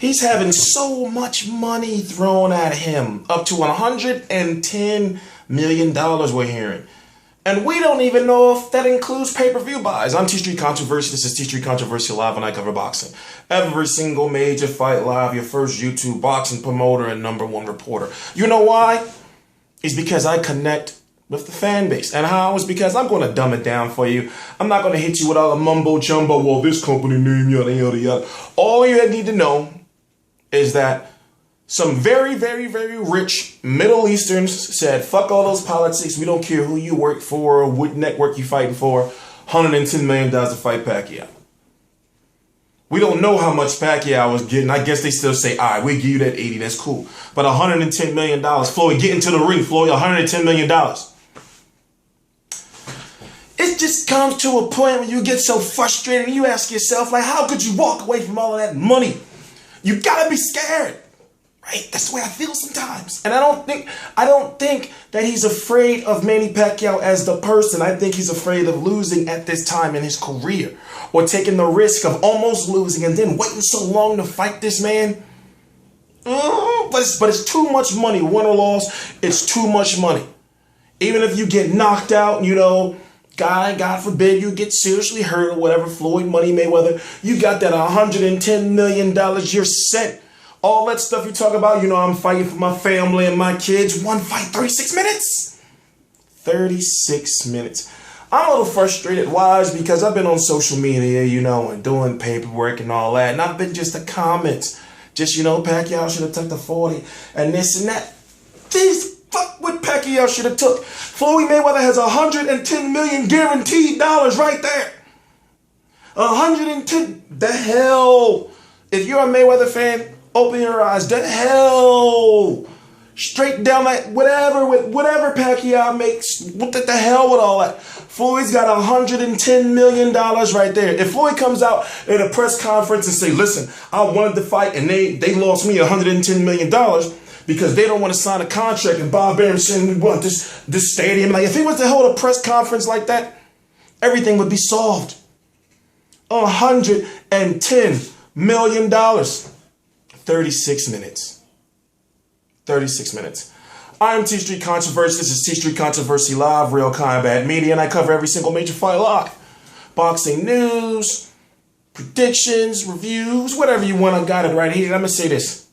He's having so much money thrown at him, up to $110 million we're hearing. And we don't even know if that includes pay-per-view buys. I'm TstreeT Controversy. This is TstreeT Controversy Live, and I cover boxing. Every single major fight live, your first YouTube boxing promoter and #1 reporter. You know why? It's because I connect with the fan base. And how? Is because I'm going to dumb it down for you. I'm not going to hit you with all the mumbo-jumbo, well, this company name, yada, yada, yada. All you need to know is that some very, very, very rich Middle Easterns said, fuck all those politics. We don't care who you work for or what network you fighting for. $110 million to fight Pacquiao. We don't know how much Pacquiao was getting. I guess they still say, all right, we'll give you that 80. That's cool. But $110 million. Floyd, get into the ring, Floyd. $110 million. It just comes to a point when you get so frustrated and you ask yourself, like, how could you walk away from all of that money? You gotta be scared. Right? That's the way I feel sometimes. And I don't think that he's afraid of Manny Pacquiao as the person. I think he's afraid of losing at this time in his career, or taking the risk of almost losing and then waiting so long to fight this man. But it's too much money. Win or loss, it's too much money. Even if you get knocked out, you know, God forbid you get seriously hurt or whatever, Floyd, Money, Mayweather, you got that $110 million, you're set. All that stuff you talk about, you know, I'm fighting for my family and my kids. One fight, 36 minutes. 36 minutes. I'm a little frustrated. Why? Because I've been on social media, you know, and doing paperwork and all that. And I've been just the comments. Just, you know, Pacquiao should have took the 40 and this and that. This fuck what Pacquiao should have took. Floyd Mayweather has $110 million guaranteed dollars right there. 110. The hell. If you're a Mayweather fan, open your eyes. The hell. Straight down like whatever Pacquiao makes. What the hell with all that? Floyd's got $110 million right there. If Floyd comes out at a press conference and say, listen, I wanted to fight and they lost me $110 million because they don't want to sign a contract, and Bob Arum saying we want this stadium. Like, if he was to hold a press conference like that, everything would be solved. $110 million. 36 minutes. 36 minutes. I am TstreeT Controversy. This is TstreeT Controversy Live, Real Combat Media, and I cover every single major fight live. Boxing news, predictions, reviews, whatever you want. I got it right here. I'm going to say this.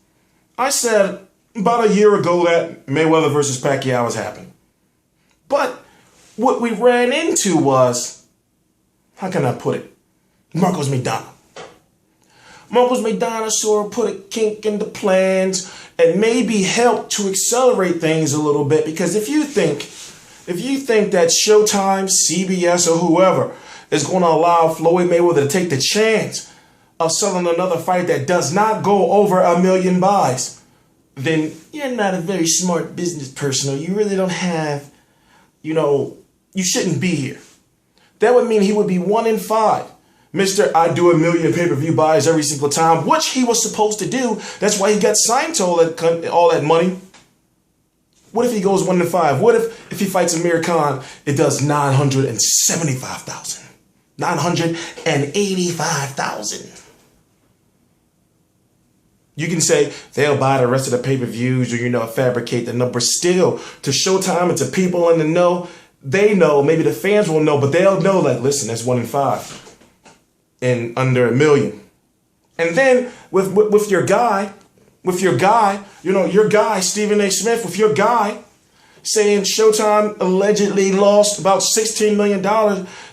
I said about a year ago that Mayweather versus Pacquiao was happening. But what we ran into was, how can I put it? Marcos Maidana. Marcos Maidana sort of put a kink in the plans and maybe helped to accelerate things a little bit, because if you think that Showtime, CBS, or whoever is going to allow Floyd Mayweather to take the chance of selling another fight that does not go over 1 million buys, then you're not a very smart business person, or you really don't have, you know, you shouldn't be here. That would mean he would be 1 in 5. Mr. I do 1 million pay-per-view buys every single time, which he was supposed to do. That's why he got signed to all that money. What if he goes 1 in 5? What if he fights Amir Khan, it does 975,000? 985,000. You can say they'll buy the rest of the pay-per-views, or, you know, fabricate the numbers. Still, to Showtime and to people in the know, they know, maybe the fans will know, but they'll know, like, listen, that's 1 in 5. And under 1 million. And then with your guy, you know, your guy, Stephen A. Smith, with your guy saying Showtime allegedly lost about $16 million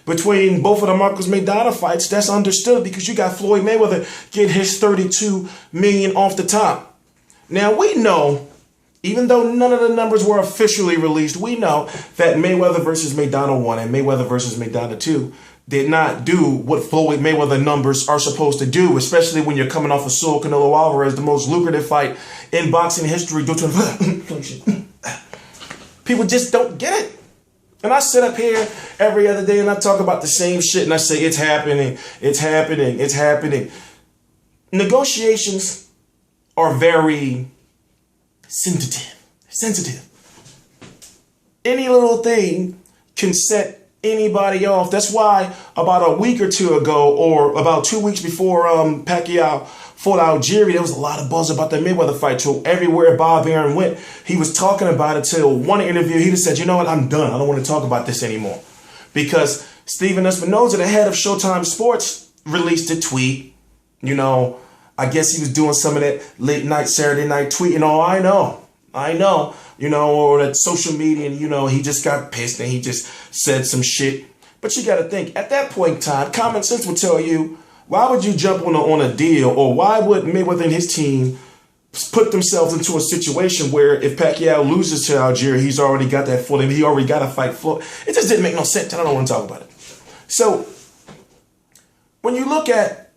between both of the Marcos Maidana fights, that's understood, because you got Floyd Mayweather get his $32 million off the top. Now, we know, even though none of the numbers were officially released, we know that Mayweather versus Maidana 1 and Mayweather versus Maidana 2 did not do what Floyd Mayweather numbers are supposed to do, especially when you're coming off of Saul Canelo Alvarez, the most lucrative fight in boxing history due to inflation. People just don't get it. And I sit up here every other day and I talk about the same shit and I say, it's happening, it's happening, it's happening. Negotiations are very sensitive. Any little thing can set anybody off. That's why about a week or two ago, or about 2 weeks before Pacquiao fought Algieri, there was a lot of buzz about the Mayweather fight. So everywhere Bob Arum went, he was talking about it till one interview. He just said, you know what, I'm done. I don't want to talk about this anymore. Because Steven Espinoza, the head of Showtime Sports, released a tweet. You know, I guess he was doing some of that late night, Saturday night tweeting. Oh, I know, you know, or that social media, and, you know, he just got pissed and he just said some shit. But you got to think, at that point in time, common sense would tell you, why would you jump on a deal, or why would Mayweather and his team put themselves into a situation where if Pacquiao loses to Algieri, he's already got that footing, he already got a fight floor. It just didn't make no sense. I don't want to talk about it. So when you look at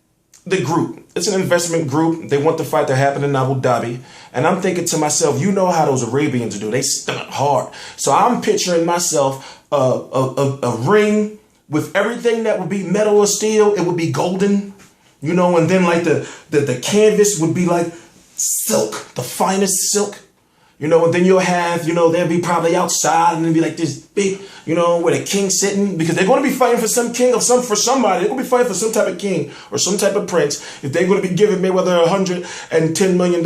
the group, it's an investment group. They want the fight to happen in Abu Dhabi. And I'm thinking to myself, you know how those Arabians do. They stunt hard. So I'm picturing myself a ring with everything that would be metal or steel. It would be golden, you know, and then like the canvas would be like silk, the finest silk. You know, and then you'll have, you know, they'll be probably outside and it'll be like this big, you know, where the king's sitting, because they're going to be fighting for some king or for somebody. They're going to be fighting for some type of king or some type of prince if they're going to be giving Mayweather $110 million.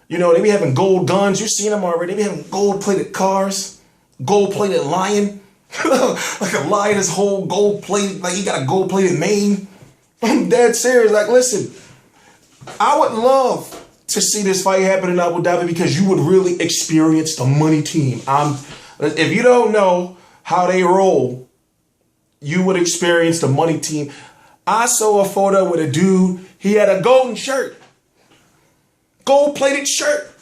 You know, they be having gold guns. You've seen them already. They be having gold-plated cars, gold-plated lion. Like a lion is whole gold-plated, like he got a gold-plated mane. I'm dead serious. Like, listen, I would love to see this fight happen in Abu Dhabi because you would really experience the money team. If you don't know how they roll, you would experience the money team. I saw a photo with a dude. He had a golden shirt, gold-plated shirt.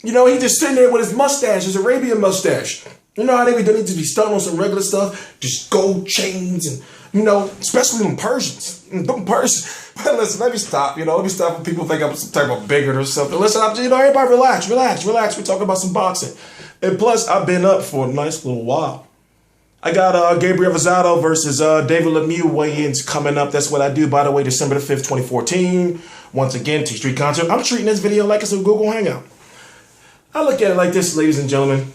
You know, he just sitting there with his mustache, his Arabian mustache. You know how they need to be stunting on some regular stuff, just gold chains and, you know, especially them Persians. Them Persians. But listen, let me stop. You know, let me stop when people think I'm some type of bigot or something. Listen, you know, everybody relax. We're talking about some boxing. And plus, I've been up for a nice little while. I got Gabriel Rosado versus David Lemieux weigh-ins coming up. That's what I do, by the way, December the 5th, 2014. Once again, TstreeT Concert. I'm treating this video like it's a Google Hangout. I look at it like this, ladies and gentlemen.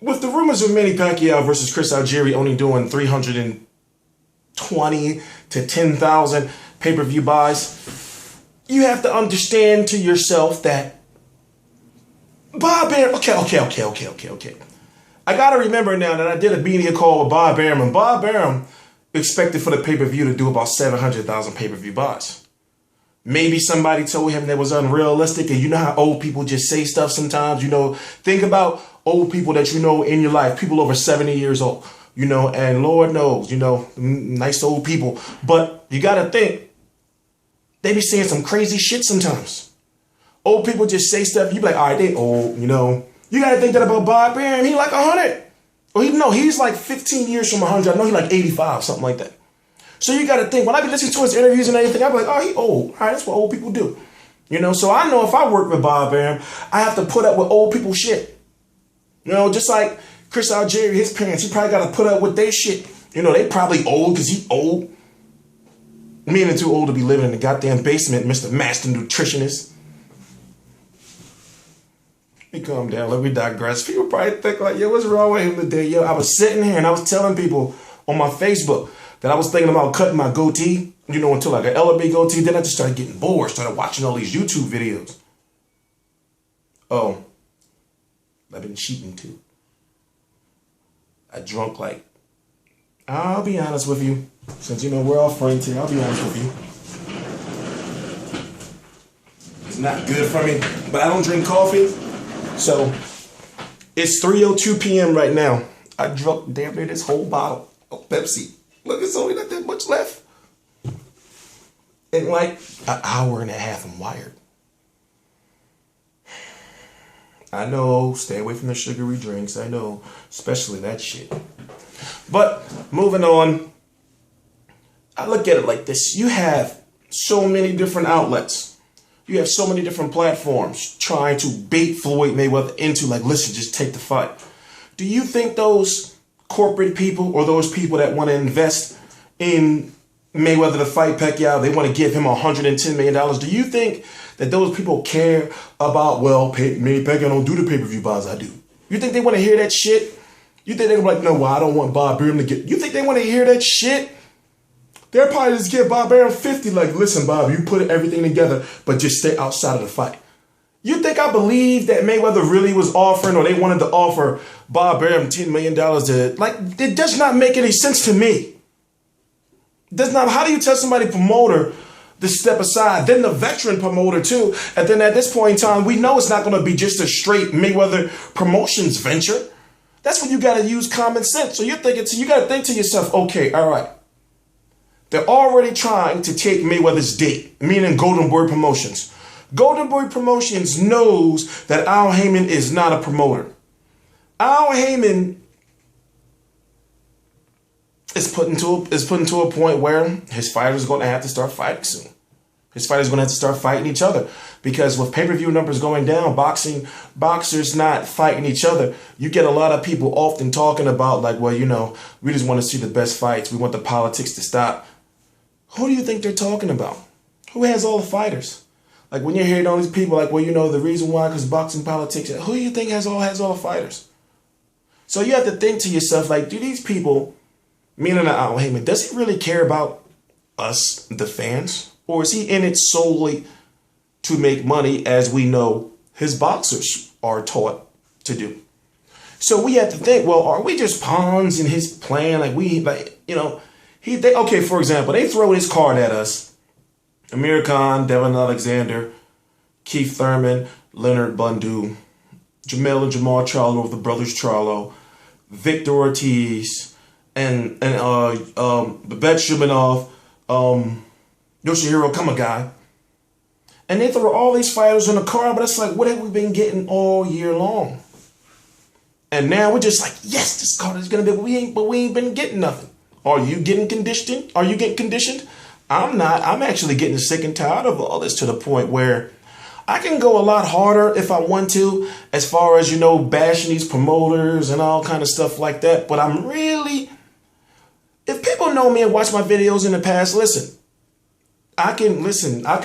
With the rumors of Manny Pacquiao versus Chris Algieri only doing 320 to 10,000 pay-per-view buys, you have to understand to yourself that Bob Arum, okay. I got to remember now that I did a media call with Bob Arum, and Bob Arum expected for the pay-per-view to do about 700,000 pay-per-view buys. Maybe somebody told him that was unrealistic, and you know how old people just say stuff sometimes, you know, think about old people that you know in your life, people over 70 years old, you know, and Lord knows, you know, nice old people. But you got to think, they be saying some crazy shit sometimes. Old people just say stuff, you be like, all right, they old, you know. You got to think that about Bob Arum. He like 100. Well, he's like 15 years from 100. I know he's like 85, something like that. So you got to think, when I be listening to his interviews and everything, I be like, oh, he old. All right, that's what old people do. You know, so I know if I work with Bob Arum, I have to put up with old people shit. You know, just like Chris Algieri, his parents, he probably got to put up with their shit. You know, they probably old because he old. Meaning too old to be living in the goddamn basement, Mr. Master Nutritionist. Let me calm down. Let me digress. People probably think like, yo, what's wrong with him today? Yo, I was sitting here and I was telling people on my Facebook that I was thinking about cutting my goatee, you know, until like an LB goatee. Then I just started getting bored, started watching all these YouTube videos. Oh. I've been cheating too. I drunk like, I'll be honest with you, since you know we're all friends here, I'll be honest with you. It's not good for me, but I don't drink coffee. So it's 3:02 p.m. right now. I drunk damn near this whole bottle of Pepsi. Look, it's only not that much left. In like an hour and a half, I'm wired. I know, stay away from the sugary drinks. I know, especially that shit. But moving on, I look at it like this. You have so many different outlets. You have so many different platforms trying to bait Floyd Mayweather into like, listen, just take the fight. Do you think those corporate people or those people that want to invest in Mayweather to fight Pacquiao, they want to give him $110 million. Do you think that those people care about, well, Manny Pacquiao don't do the pay-per-view buys I do? You think they want to hear that shit? You think they're gonna be like, no, well, I don't want Bob Arum to get. You think they want to hear that shit? They'll probably just give Bob Arum 50. Like, listen, Bob, you put everything together, but just stay outside of the fight. You think I believe that Mayweather really was offering, or they wanted to offer Bob Arum $10 million to, like, it does not make any sense to me. Does not. How do you tell somebody promoter to step aside? Then the veteran promoter too. And then at this point in time, we know it's not going to be just a straight Mayweather promotions venture. That's when you got to use common sense. So you're thinking, so you got to think to yourself, okay, all right. They're already trying to take Mayweather's date, meaning Golden Boy Promotions. Golden Boy Promotions knows that Al Heyman is not a promoter. Al Heyman is put into a point where his fighters are going to have to start fighting soon. His fighters are going to have to start fighting each other, because with pay-per-view numbers going down, boxers not fighting each other, you get a lot of people often talking about, like, well, you know, we just want to see the best fights. We want the politics to stop. Who do you think they're talking about? Who has all the fighters? Like, when you're hearing all these people, like, well, you know, the reason why, because boxing politics, who do you think has all the fighters? So you have to think to yourself, like, do these people, meaning Al Heyman, does he really care about us, the fans? Or is he in it solely to make money, as we know his boxers are taught to do? So we have to think, well, are we just pawns in his plan? Okay, for example, they throw his card at us. Amir Khan, Devin Alexander, Keith Thurman, Leonard Bundu, Jamel and Jamal Charlo of the Brothers Charlo, Victor Ortiz, and Babet Shumanov, Yoshihiro Kamagai. And they throw all these fighters on the card, but it's like, what have we been getting all year long? And now we're just like, yes, this card is gonna be, but we ain't been getting nothing. Are you getting conditioned? Are you getting conditioned? I'm not. I'm actually getting sick and tired of all this, to the point where I can go a lot harder if I want to, as far as, you know, bashing these promoters and all kind of stuff like that. But I'm really, if people know me and watch my videos in the past, I can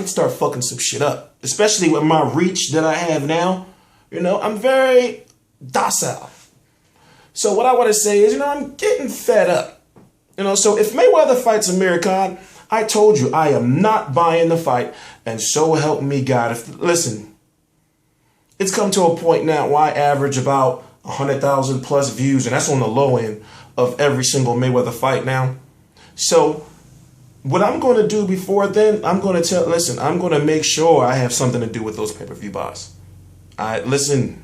start fucking some shit up, especially with my reach that I have now. You know, I'm very docile. So what I want to say is, you know, I'm getting fed up. You know, so if Mayweather fights Amir Khan, I told you I am not buying the fight, and so help me God. Listen, it's come to a point now where I average about 100,000 plus views, and that's on the low end of every single Mayweather fight now. So what I'm going to do before then, I'm going to make sure I have something to do with those pay-per-view buys. I can't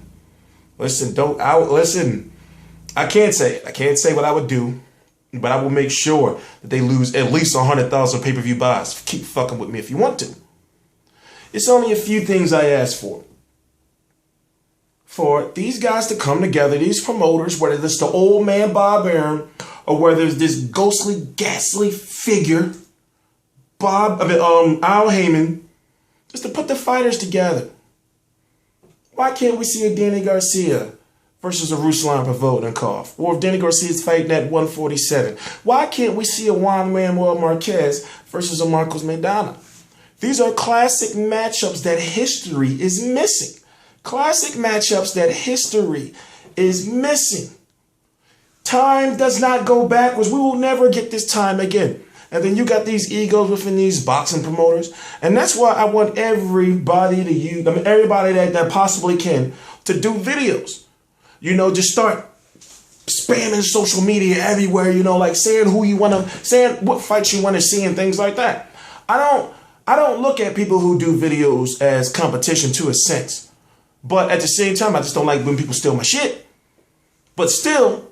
say it. I can't say what I would do, but I will make sure that they lose at least 100,000 pay-per-view buys. Keep fucking with me if you want to. It's only a few things I ask for. For these guys to come together, these promoters, whether it's the old man Bob Arum, or whether it's this ghostly, ghastly figure, Al Heyman, just to put the fighters together. Why can't we see a Danny Garcia versus a Ruslan Provodnikov? Or if Danny Garcia's fighting at 147, why can't we see a Juan Manuel Marquez versus a Marcos Maidana? These are classic matchups that history is missing. Classic matchups that history is missing. Time does not go backwards. We will never get this time again. And then you got these egos within these boxing promoters. And that's why I want everybody to use, everybody that possibly can, to do videos. You know, just start spamming social media everywhere, you know, like saying saying what fights you want to see and things like that. I don't look at people who do videos as competition, to a sense. But at the same time, I just don't like when people steal my shit. But still,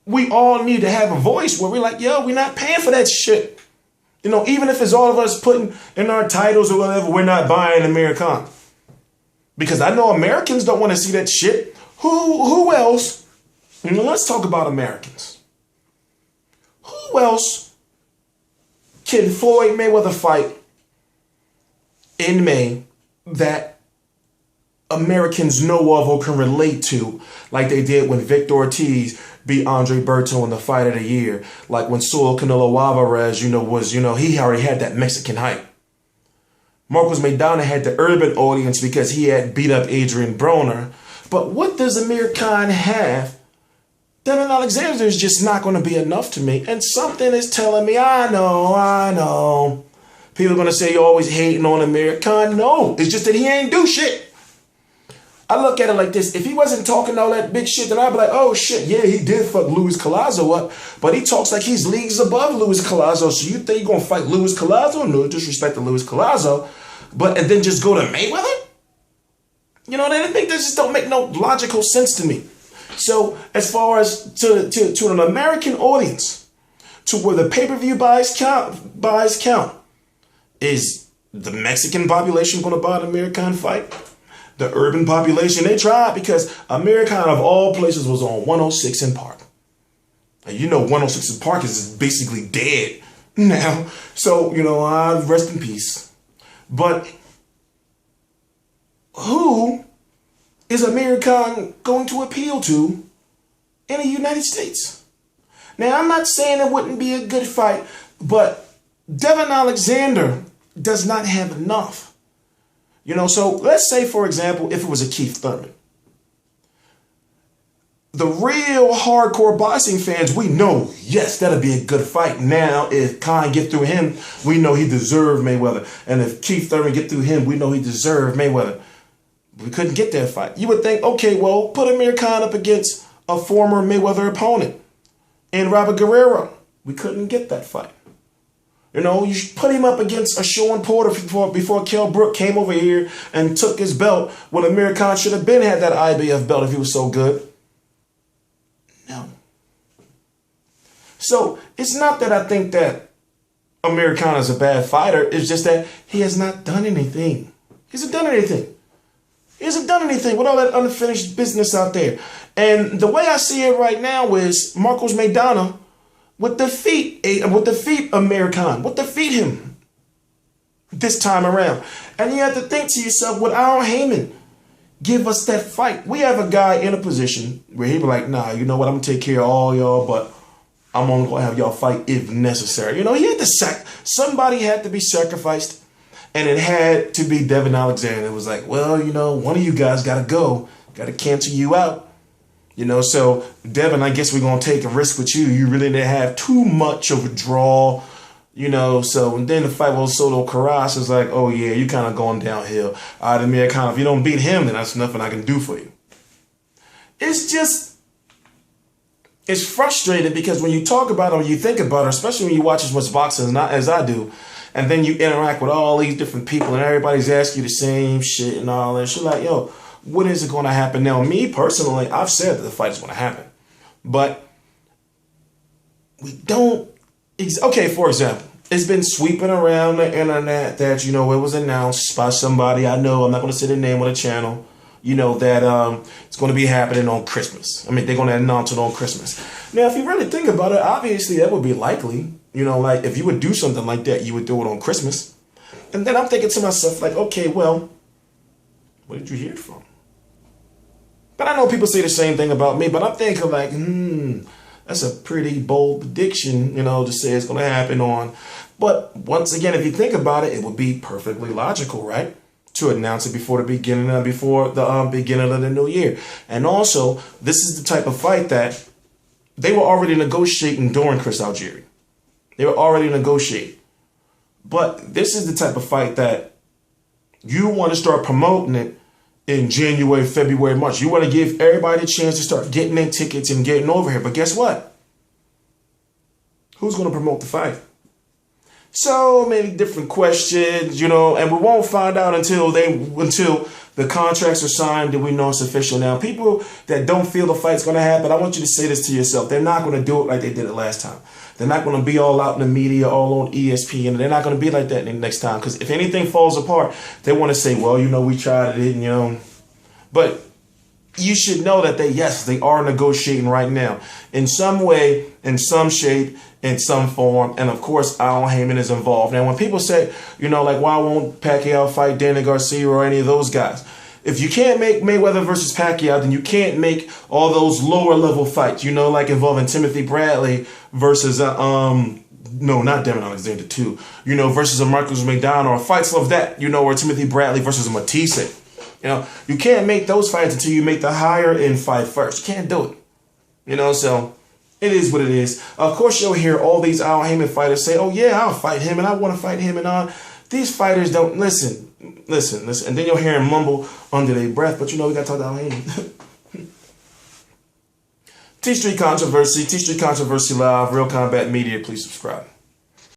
we all need to have a voice where we're like, yo, we're not paying for that shit. You know, even if it's all of us putting in our titles or whatever, we're not buying Amir Khan. Because I know Americans don't want to see that shit. Who else? You know, let's talk about Americans. Who else can Floyd Mayweather fight in May that Americans know of or can relate to, like they did when Victor Ortiz beat Andre Berto in the fight of the year, like when Saul Canelo Alvarez, he already had that Mexican hype. Marcos Maidana had the urban audience because he had beat up Adrian Broner. But what does Amir Khan have Devin Alexander is just not going to be enough to me. And something is telling me, I know. People are going to say you're always hating on Amir Khan. No, it's just that he ain't do shit. I look at it like this. If he wasn't talking all that big shit, then I'd be like, oh shit, yeah, he did fuck Luis Collazo up. But he talks like he's leagues above Luis Collazo. So you think you're going to fight Luis Collazo? No disrespect to Luis Collazo. And then just go to Mayweather? You know, they just don't make no logical sense to me. So as far as to an American audience, to where the pay-per-view buys count, is the Mexican population going to buy an Amir Khan fight? The urban population, they tried, because Amir Khan of all places was on 106 in Park. And you know 106 in Park is basically dead now. So, you know, rest in peace. But who is Amir Khan going to appeal to in the United States? Now, I'm not saying it wouldn't be a good fight, but Devin Alexander does not have enough. You know, so let's say, for example, if it was a Keith Thurman. The real hardcore boxing fans, we know, yes, that'll be a good fight. Now, if Khan get through him, we know he deserved Mayweather. And if Keith Thurman get through him, we know he deserved Mayweather. We couldn't get that fight. You would think, okay, well, put Amir Khan up against a former Mayweather opponent and Robert Guerrero. We couldn't get that fight. You know, you put him up against a Sean Porter before Kell Brook came over here and took his belt, when Amir Khan should have been had that IBF belt if he was so good. No. So it's not that I think that Amir Khan is a bad fighter. It's just that he has not done anything. He hasn't done anything. He hasn't done anything with all that unfinished business out there. And the way I see it right now is Marcos Maidana would defeat Amir Khan, would defeat him this time around. And you have to think to yourself, would Al Heyman give us that fight? We have a guy in a position where he'd be like, nah, you know what, I'm going to take care of all y'all, but I'm only going to have y'all fight if necessary. You know, he had to somebody had to be sacrificed, and it had to be Devin Alexander. It was like, well, you know, one of you guys got to go, got to cancel you out. You know, so Devin, I guess we're going to take a risk with you. You really didn't have too much of a draw, you know. So, and then the fight with Soto Karash is like, oh yeah, you kind of going downhill. Amir Khan, if you don't beat him, then that's nothing I can do for you. It's frustrating, because when you talk about it or you think about it, especially when you watch as much boxing as I do, and then you interact with all these different people and everybody's asking you the same shit and all that shit, like, yo, when is it going to happen? Now, me personally, I've said that the fight is going to happen. But we don't... Okay, for example, it's been sweeping around the internet that, you know, it was announced by somebody I know. I'm not going to say the name of the channel. You know, that it's going to be happening on Christmas. I mean, they're going to announce it on Christmas. Now, if you really think about it, obviously that would be likely. You know, like, if you would do something like that, you would do it on Christmas. And then I'm thinking to myself, like, okay, well, where did you hear it from? But I know people say the same thing about me, but I'm thinking like, that's a pretty bold prediction, you know, to say it's going to happen on. But once again, if you think about it, it would be perfectly logical, right? To announce it before the beginning of the new year. And also, this is the type of fight that they were already negotiating during Chris Algieri. They were already negotiating. But this is the type of fight that you want to start promoting it in January, February, March. You want to give everybody a chance to start getting their tickets and getting over here. But guess what? Who's going to promote the fight? So many different questions, you know, and we won't find out until the contracts are signed and we know it's official. Now, people that don't feel the fight's going to happen, I want you to say this to yourself. They're not going to do it like they did it last time. They're not going to be all out in the media, all on ESPN. They're not going to be like that next time. Because if anything falls apart, they want to say, well, you know, we tried it, you know. But you should know that they are negotiating right now. In some way, in some shape, in some form. And of course, Al Heyman is involved. Now, when people say, you know, like, why won't Pacquiao fight Danny Garcia or any of those guys? If you can't make Mayweather versus Pacquiao, then you can't make all those lower level fights, you know, like involving Timothy Bradley versus, no, not Devin Alexander too, you know, versus a Marcos Maidana, or fights of that, you know, or Timothy Bradley versus a Matisse. You know, you can't make those fights until you make the higher end fight first. You can't do it. You know, so it is what it is. Of course, you'll hear all these Al Heyman fighters say, oh, yeah, I'll fight him and I want to fight him and all. These fighters don't listen. And then you'll hear him mumble under their breath. But you know, we got to talk to Al Heyman. T Street Controversy Live, Real Combat Media. Please subscribe.